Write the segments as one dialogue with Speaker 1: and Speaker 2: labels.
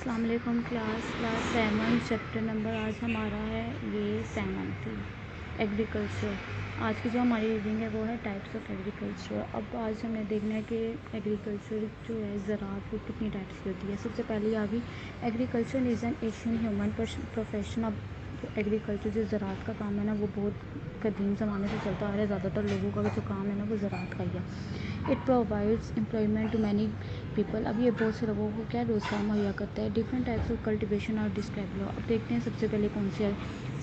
Speaker 1: अस्सलाम वालेकुम class 7 chapter number आज हमारा है ये 7 एग्रीकल्चर। आज की जो हमारी रीडिंग है वो है टाइप्स ऑफ एग्रीकल्चर। अब आज हमने देखना है कि एग्रीकल्चर जो है ज़राअत वो कितनी टाइप्स की होती है। सबसे पहले आ गई agriculture is an Asian human profession. अब एग्रीकल्चर जो ज़राअत का काम है ना वो बहुत कदीम ज़माने से चलता आ रहा है। ज़्यादातर लोगों का जो काम है ना वो ज़राअत का ही है। It provides employment to many people. अब ये बहुत से लोगों को क्या रोज़गार मुहैया करता है। डिफरेंट टाइप्स ऑफ कल्टिवेशन और डिस्क्राइब लो। अब देखते हैं सबसे पहले कौन सी है।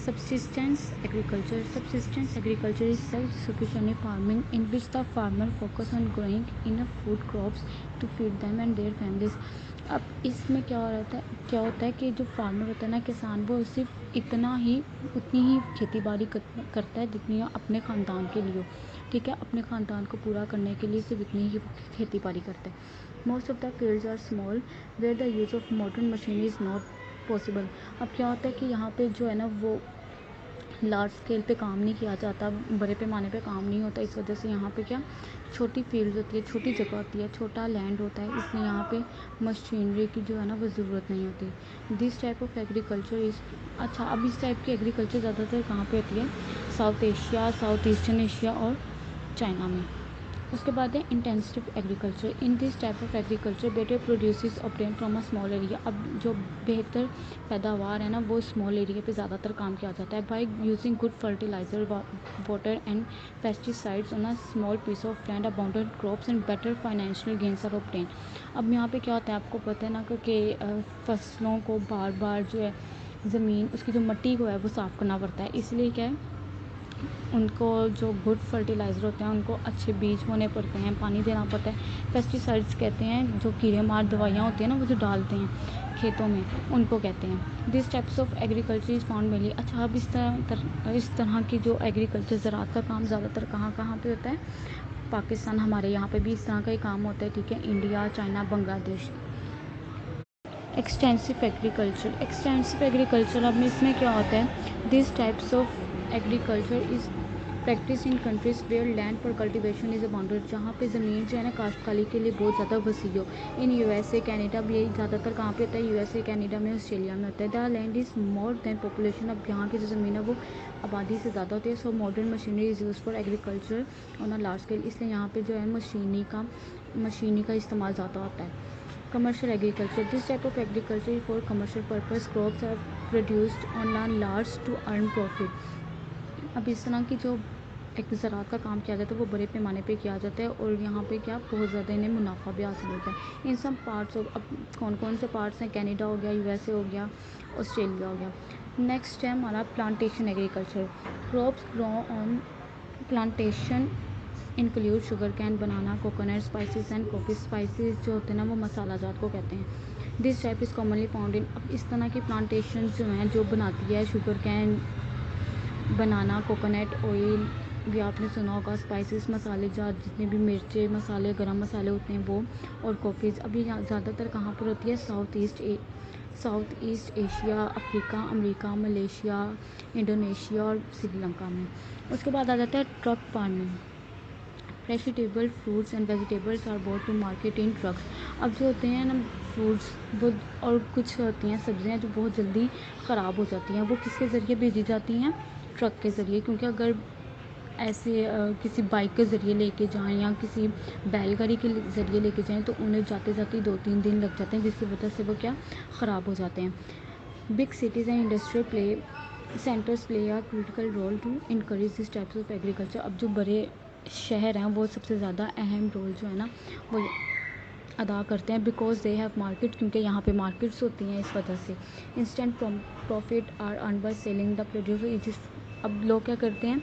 Speaker 1: Subsistence agriculture. Subsistence agriculture is self sufficient farming in which the farmer focus on growing enough food crops to feed them and their families. अब इसमें क्या होता है कि जो फार्मर होता है ना, किसान, वो सिर्फ उतनी ही खेती बाड़ी करता है जितनी अपने ख़ानदान के लिए हो। ठीक है, अपने ख़ानदान को पूरा करने के लिए सिर्फ इतनी ही खेती बाड़ी करते हैं। Most of the fields are small where the use of modern machine is not possible. अब क्या होता है कि यहाँ पे जो है ना वो लार्ज स्केल पे काम नहीं किया जाता, बड़े पैमाने पे काम नहीं होता। इस वजह से यहाँ पे क्या छोटी फील्ड होती है, छोटी जगह होती है, छोटा लैंड होता है, इसलिए यहाँ पे मशीनरी की जो है ना वो ज़रूरत नहीं होती। This type of agriculture is अच्छा। अब इस टाइप की एग्रीकल्चर ज़्यादातर कहाँ पे होती है? South Asia, south eastern Asia और चाइना में। उसके बाद है intensive agriculture. In this type of agriculture better produces obtain from a small area. अब जो बेहतर पैदावार है ना वो स्मॉल एरिया पे ज़्यादातर काम किया जाता है। By using good fertiliser water and pesticides on a small piece of land abundant crops and better financial gains are obtain. अब यहाँ पे क्या होता है आपको पता है ना कि फसलों को बार बार जो है ज़मीन उसकी जो मिट्टी को है वो साफ़ करना पड़ता है। इसलिए क्या है, उनको जो गुड फर्टिलाइज़र होते हैं उनको अच्छे बीज बोने पड़ते हैं, पानी देना पड़ता है। पेस्टिसाइड्स कहते हैं जो कीड़े मार दवाइयाँ होती हैं ना वो जो डालते हैं खेतों में, उनको कहते हैं। This types of agriculture is found mainly. अच्छा, अब इस तरह की जो एग्रीकल्चर ज़राअत का काम ज़्यादातर कहाँ पे होता है? पाकिस्तान, हमारे यहाँ पे भी इस तरह का ही काम होता है। ठीक है, India, China, Bangladesh. Extensive agriculture अब इसमें क्या होता है? This types of agriculture is practice in countries where land for cultivation is abounded. जहाँ पे ज़मीन जो है ना काश्तकारी के लिए बहुत ज़्यादा वसी हो। इन यूएसए, कनाडा भी यही ज़्यादातर कहाँ पे होता है? यूएसए, कनाडा में, ऑस्ट्रेलिया में होता है। The land is more than population. अब यहाँ की जो ज़मीन है वो आबादी से ज़्यादा होती है। So modern machinery is use for agriculture on a large scale. इसलिए यहाँ पे जो है मशीनी का इस्तेमाल ज़्यादा होता है। Commercial agriculture. This type of agriculture is for commercial purpose. Crops are produced on land large to earn profit. अब इस तरह की जो एक ज़राअत का काम किया जाता है वो बड़े पैमाने पे किया जाता है और यहाँ पे क्या बहुत ज़्यादा इन्हें मुनाफा भी हासिल होता है। इन सब पार्ट्स ऑफ, अब कौन कौन से पार्ट्स हैं? कनाडा हो गया, यूएसए हो गया, ऑस्ट्रेलिया हो गया। नेक्स्ट है हमारा plantation agriculture. Crops grow on plantation include sugar cane, banana, coconut, spices and coffee. Spices जो होते हैं ना वो मसाला जात को कहते हैं। This type is commonly found in. अब इस तरह की प्लांटेशन जो हैं जो बनाती है शुगर कैन, बनाना, कोकोनट ऑयल भी आपने सुना होगा, स्पाइसेस मसाले जात जितने भी मिर्चे मसाले, गरम मसाले होते हैं वो, और कॉफ़ीज़। अभी ज़्यादातर कहाँ पर होती है? South East Asia, Africa, America, Malaysia, Indonesia और श्रीलंका में। उसके बाद आ जाता है truck farming. Vegetable fruits and vegetables are brought to market in trucks. अब जो होते हैं ना फ्रूट्स वो और कुछ होती हैं सब्जियां जो बहुत जल्दी ख़राब हो जाती हैं, वो किसके ज़रिए भेजी जाती हैं? ट्रक के ज़रिए। क्योंकि अगर ऐसे किसी बाइक के ज़रिए लेके जाएं या किसी बैलगाड़ी के ज़रिए लेके जाएं तो उन्हें जाते जाते 2-3 दिन लग जाते हैं, जिसकी वजह से वो क्या ख़राब हो जाते हैं। Big cities and industrial centres play a critical role to encourage this types of agriculture. अब जो बड़े शहर हैं वो सबसे ज़्यादा अहम रोल जो है ना वो अदा करते हैं, बिकॉज दे हैव मार्केट, क्योंकि यहाँ पे मार्केट्स होती हैं। इस वजह से instant profit are earn by selling the produce. अब लोग क्या करते हैं?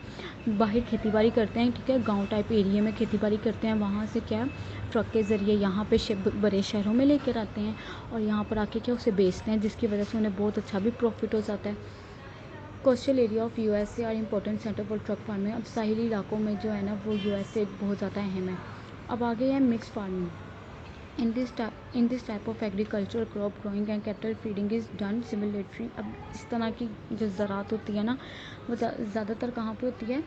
Speaker 1: बाहर खेती बाड़ी करते हैं, ठीक है, गांव टाइप एरिया में खेती बाड़ी करते हैं, वहाँ से क्या ट्रक के ज़रिए यहाँ पे बड़े शहरों में लेकर आते हैं और यहाँ पर आके क्या उसे बेचते हैं, जिसकी वजह से उन्हें बहुत अच्छा भी प्रॉफिट हो जाता है। Coastal area of USA are important centre for truck farming. अब साहिली इलाकों में जो है ना वो यूएसए बहुत ज़्यादा अहम है। अब आगे है mix farming. In this type of agriculture crop growing and cattle feeding is done simultaneously. अब इस तरह की जो ज़राअत होती है ना वो ज़्यादातर कहाँ पे होती है?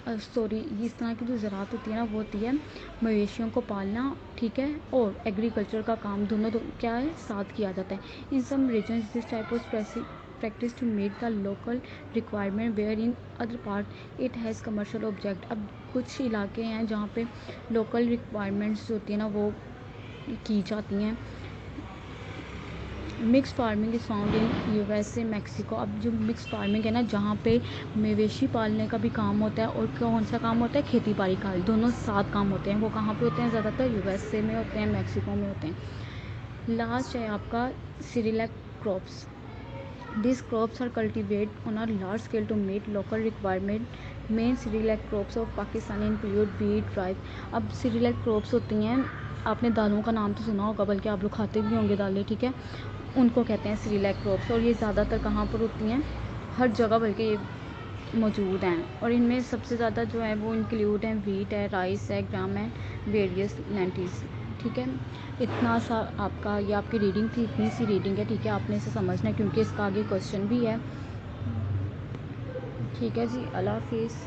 Speaker 1: सॉरी इस तरह की जो ज़राअत होती है ना वो होती है मवेशियों को पालना, ठीक है, और एग्रीकल्चर का काम दोनों क्या है साथ किया जाता है। In some regions this type of practice to meet the local requirement where in other part it has commercial object। अब कुछ इलाके हैं जहाँ पे लोकल रिक्वायरमेंट्स होती है ना वो की जाती हैं। Mix farming is found in USA Mexico. अब जो मिक्स फार्मिंग है ना जहाँ पे मवेशी पालने का भी काम होता है और कौन सा काम होता है खेती बाड़ी का, दोनों साथ काम होते हैं। वो कहाँ पे होते हैं, ज़्यादातर यूएसए में होते हैं, मैक्सिको में होते हैं। लास्ट है आपका सीरियलिक crops. These crops are cultivated on a large scale to meet local requirement. Main cerealic crops of Pakistan include wheat, rice। अब cerealic crops होती हैं, आपने दालों का नाम तो सुना होगा, बल्कि आप लोग खाते भी होंगे दालें, ठीक है, उनको कहते हैं cerealic crops। और ये ज़्यादातर कहाँ पर होती हैं, हर जगह बल्कि ये मौजूद हैं। और इनमें सबसे ज़्यादा जो है वो इंक्लूड हैं व्हीट है, राइस है, ग्राम है, वेरियस लेंटिल्स, ठीक है। इतना सा आपका ये आपकी रीडिंग थी, इतनी सी रीडिंग है, ठीक है, आपने इसे समझना है क्योंकि इसका आगे क्वेश्चन भी है, ठीक है जी। अल्लाह हाफिज़।